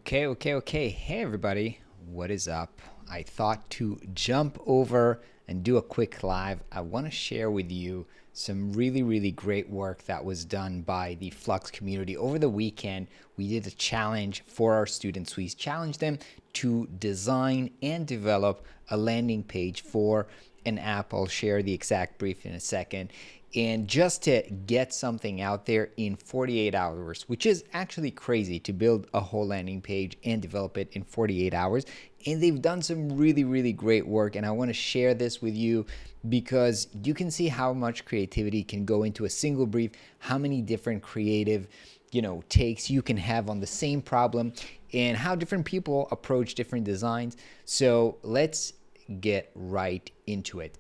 Okay. Hey, everybody. What is up? I thought to jump over and do a quick live. I want to share with you some really great work that was done by the Flux community. Over the weekend, we did a challenge for our students. We challenged them to design and develop a landing page for an app. I'll share the exact brief in a second. And just to get something out there in 48 hours, which is actually crazy to build a whole landing page and develop it in 48 hours. And they've done some really great work. And I want to share this with you because you can see how much creativity can go into a single brief, how many different creative takes you can have on the same problem, and how different people approach different designs. So let's get right into it.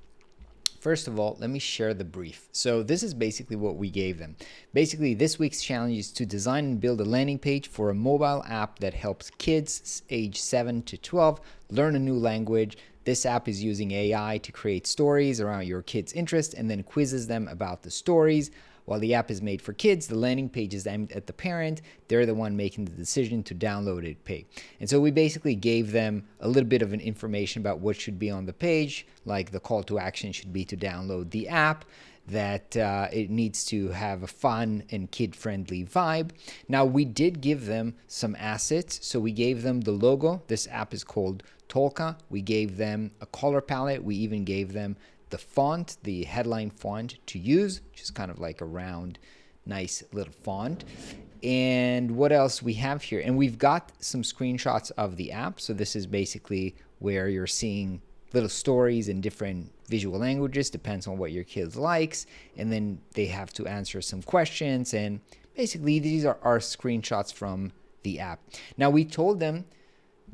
First of all, let me share the brief. So this is basically what we gave them. Basically, this week's challenge is to design and build a landing page for a mobile app that helps kids age 7 to 12 learn a new language. This app is using AI to create stories around your kids' interest and then quizzes them about the stories. While the app is made for kids, the landing page is aimed at the parent. They're the one making the decision to download it, pay. And so we basically gave them a little bit of an information about what should be on the page, like the call to action should be to download the app, that it needs to have a fun and kid-friendly vibe. Now, we did give them some assets. So we gave them the logo. This app is called Tolka. We gave them a color palette. We even gave them the font, the headline font to use, which is kind of like a round, nice little font. And what else we have here? And we've got some screenshots of the app. So this is basically where you're seeing little stories in different visual languages, depends on what your kids likes. And then they have to answer some questions. And basically these are our screenshots from the app. Now we told them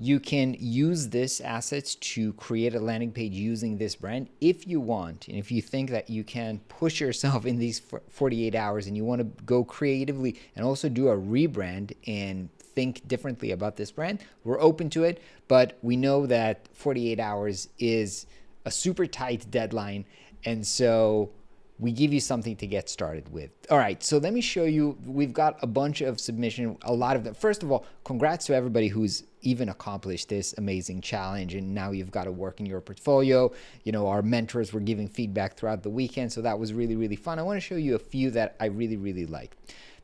you can use this assets to create a landing page using this brand if you want. And if you think that you can push yourself in these 48 hours and you want to go creatively and also do a rebrand and think differently about this brand, we're open to it. But we know that 48 hours is a super tight deadline. And so we give you something to get started with. All right, so let me show you. We've got a bunch of submission, a lot of them. First of all, congrats to everybody who's even accomplished this amazing challenge, and now you've got to work in your portfolio. Our mentors were giving feedback throughout the weekend, so that was really fun. I want to show you a few that I really like.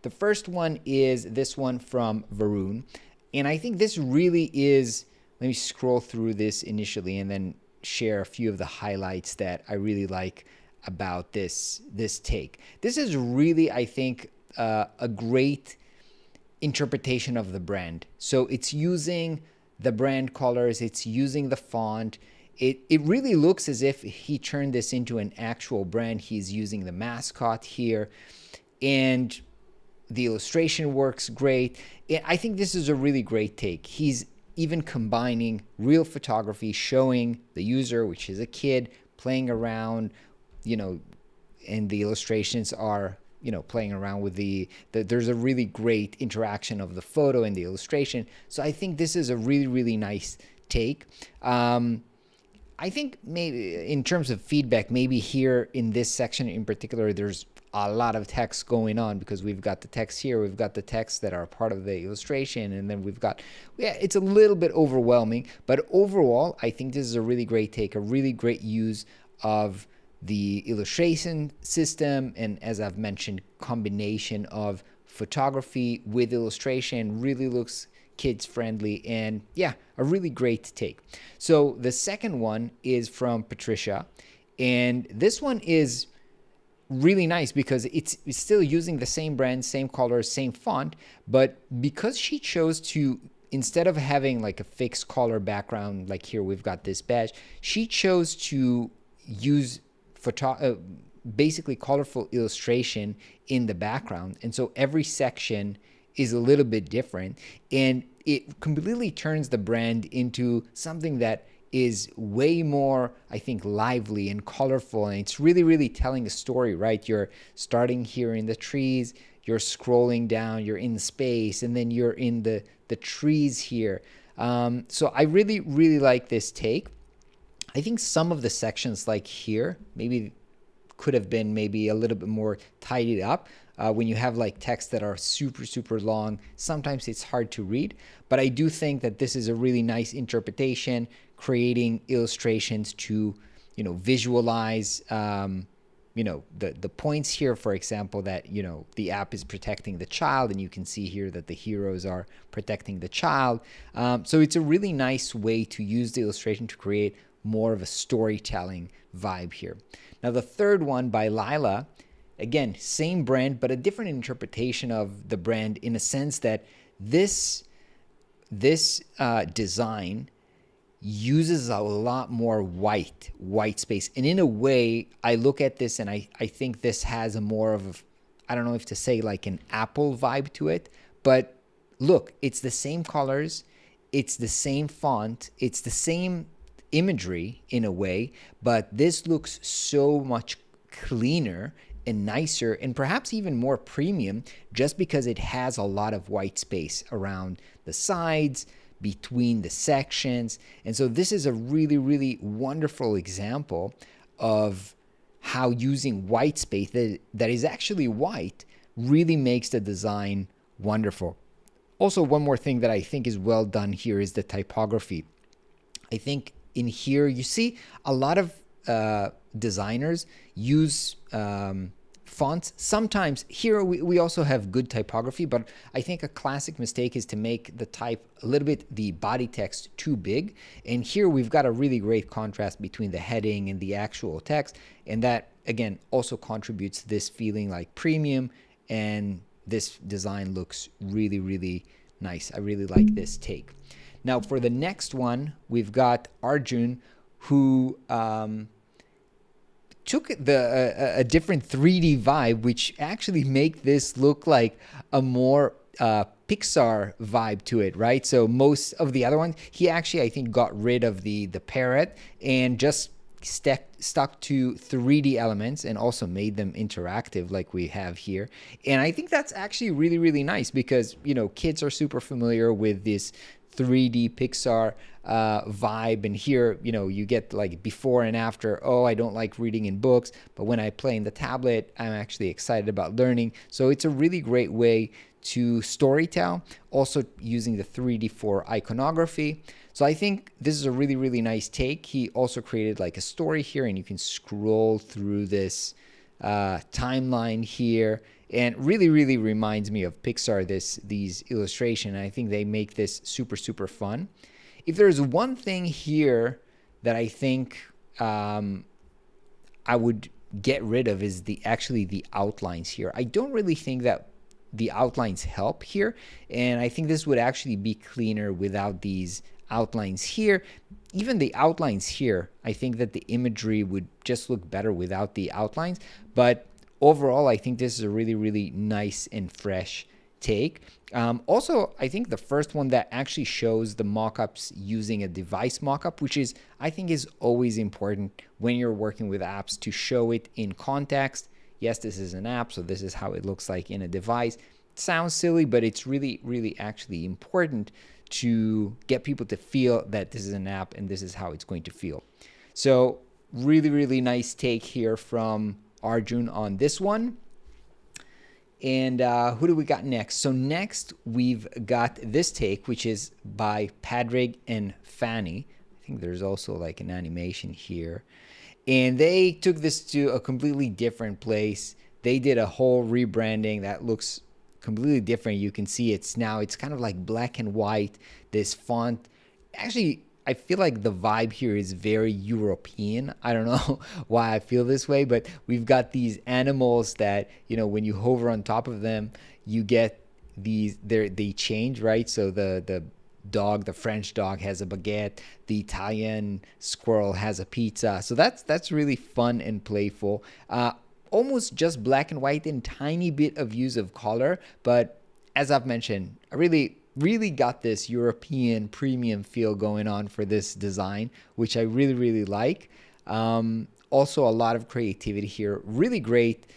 The first one is this one from Verun, and I think this really is, let me scroll through this initially and then share a few of the highlights that I really like about this take. This is really, I think, a great interpretation of the brand. So it's using the brand colors, it's using the font. It really looks as if he turned this into an actual brand. He's using the mascot here, and the illustration works great. I think this is a really great take. He's even combining real photography, showing the user, which is a kid, playing around, and the illustrations are, playing around with there's a really great interaction of the photo and the illustration. So I think this is a really nice take. I think maybe in terms of feedback, maybe here in this section in particular, there's a lot of text going on because we've got the text here, we've got the text that are part of the illustration, and then we've got, it's a little bit overwhelming, but overall, I think this is a really great take, a really great use of the illustration system, and as I've mentioned, combination of photography with illustration really looks kids friendly, and a really great take. So the second one is from Patricia, and this one is really nice because it's still using the same brand, same colors, same font, but because she chose to, instead of having like a fixed color background, like here we've got this badge, she chose to use basically colorful illustration in the background. And so every section is a little bit different, and it completely turns the brand into something that is way more, I think, lively and colorful. And it's really telling a story, right? You're starting here in the trees, you're scrolling down, you're in space, and then you're in the trees here. So I really like this take. I think some of the sections like here maybe could have been maybe a little bit more tidied up. when you have like texts that are super, super long, sometimes it's hard to read. But I do think that this is a really nice interpretation, creating illustrations to, visualize, the points here, for example, that, the app is protecting the child, and you can see here that the heroes are protecting the child. So it's a really nice way to use the illustration to create more of a storytelling vibe here. Now, the third one by Laya, again, same brand, but a different interpretation of the brand in a sense that this design uses a lot more white space. And in a way, I look at this and I think this has a more of, I don't know if to say like an Apple vibe to it, but look, it's the same colors, it's the same font, it's the same imagery in a way, but this looks so much cleaner and nicer and perhaps even more premium just because it has a lot of white space around the sides, between the sections. And so this is a really, really wonderful example of how using white space that is actually white really makes the design wonderful. Also, one more thing that I think is well done here is the typography. I think in here you see a lot of designers use fonts. Sometimes here we also have good typography, but I think a classic mistake is to make the type a little bit, the body text, too big. And here we've got a really great contrast between the heading and the actual text. And that, again, also contributes to this feeling like premium. And this design looks really, really nice. I really like this take. Now, for the next one, we've got Arjun, who took a different 3D vibe, which actually make this look like a more Pixar vibe to it, right? So most of the other ones, he actually, I think, got rid of the parrot and just stuck to 3D elements and also made them interactive like we have here. And I think that's actually really, really nice because, kids are super familiar with this 3D Pixar vibe, and here you get like before and after. Oh, I don't like reading in books, but when I play in the tablet, I'm actually excited about learning. So it's a really great way to storytell, also using the 3D for iconography. So I think this is a really, really nice take. He also created like a story here, and you can scroll through this timeline here. And really, really reminds me of Pixar, these illustrations. I think they make this super, super fun. If there's one thing here that I think I would get rid of is actually the outlines here. I don't really think that the outlines help here. And I think this would actually be cleaner without these outlines here. Even the outlines here, I think that the imagery would just look better without the outlines. But overall, I think this is a really, really nice and fresh take. Also, I think the first one that actually shows the mockups using a device mockup, which is, I think, is always important when you're working with apps to show it in context. Yes, this is an app, so this is how it looks like in a device. It sounds silly, but it's really, really actually important to get people to feel that this is an app and this is how it's going to feel. So really, really nice take here from Arjun on this one. And who do we got next? So next we've got this take, which is by Padrik and Fanny. I think there's also like an animation here. And they took this to a completely different place. They did a whole rebranding that looks completely different. You can see it's kind of like black and white. This font, actually, I feel like the vibe here is very European. I don't know why I feel this way, but we've got these animals that, when you hover on top of them, you get these, they change, right? So the dog, the French dog has a baguette, the Italian squirrel has a pizza. So that's really fun and playful. Almost just black and white and tiny bit of use of color. But as I've mentioned, I really got this European premium feel going on for this design, which I really, really like. Also, a lot of creativity here. Really great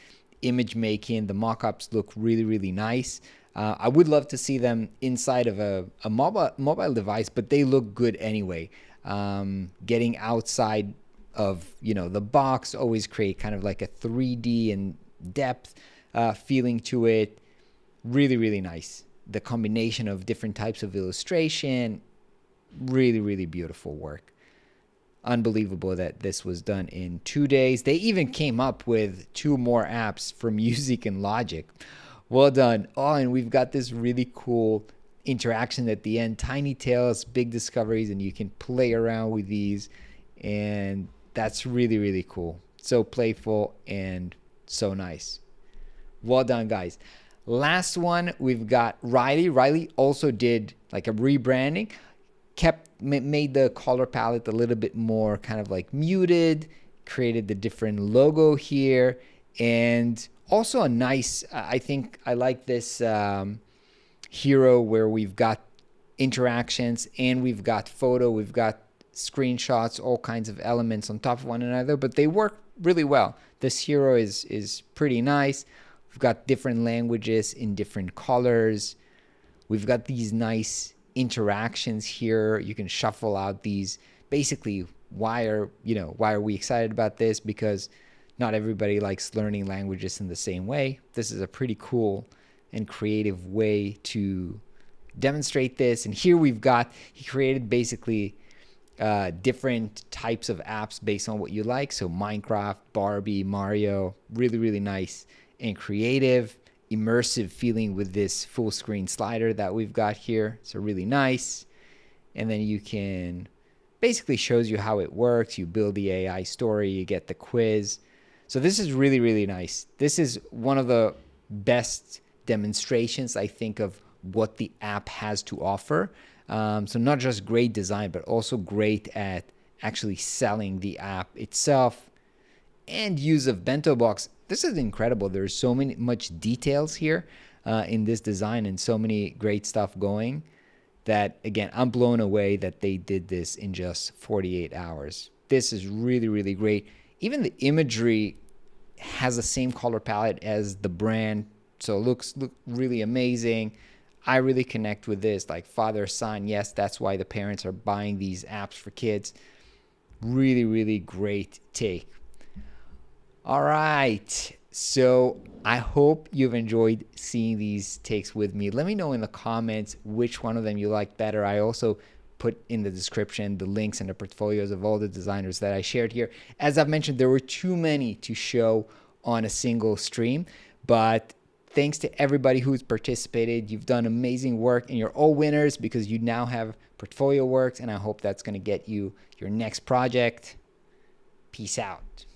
image making. The mock-ups look really, really nice. I would love to see them inside of a mobile device, but they look good anyway. Getting outside of the box always create kind of like a 3D and depth. feeling to it. Really, really nice. The combination of different types of illustration, really, really beautiful work. Unbelievable that this was done in 2 days. They even came up with 2 more apps for music and Logic. Well done. Oh, and we've got this really cool interaction at the end. Tiny tales, big discoveries, and you can play around with these. And that's really, really cool. So playful and so nice. Well done, guys. Last one, we've got Riley. Riley also did like a rebranding, made the color palette a little bit more kind of like muted, created the different logo here, and also a nice, I think I like this hero where we've got interactions and we've got photo, we've got screenshots, all kinds of elements on top of one another, but they work really well. This hero is pretty nice. We've got different languages in different colors. We've got these nice interactions here. You can shuffle out these. Basically, why are we excited about this? Because not everybody likes learning languages in the same way. This is a pretty cool and creative way to demonstrate this. And here he created basically different types of apps based on what you like. So Minecraft, Barbie, Mario, really, really nice and creative, immersive feeling with this full screen slider that we've got here. So really nice. And then you can basically shows you how it works. You build the AI story, you get the quiz. So this is really, really nice. This is one of the best demonstrations, I think, of what the app has to offer. So not just great design, but also great at actually selling the app itself and use of Bento Box. This is incredible. There's so much details here in this design and so many great stuff going that, again, I'm blown away that they did this in just 48 hours. This is really, really great. Even the imagery has the same color palette as the brand, so look really amazing. I really connect with this, like father, son. Yes, that's why the parents are buying these apps for kids. Really, really great take. All right, so I hope you've enjoyed seeing these takes with me. Let me know in the comments which one of them you like better. I also put in the description the links and the portfolios of all the designers that I shared here. As I've mentioned, there were too many to show on a single stream, but thanks to everybody who's participated. You've done amazing work and you're all winners because you now have portfolio works, and I hope that's going to get you your next project. Peace out.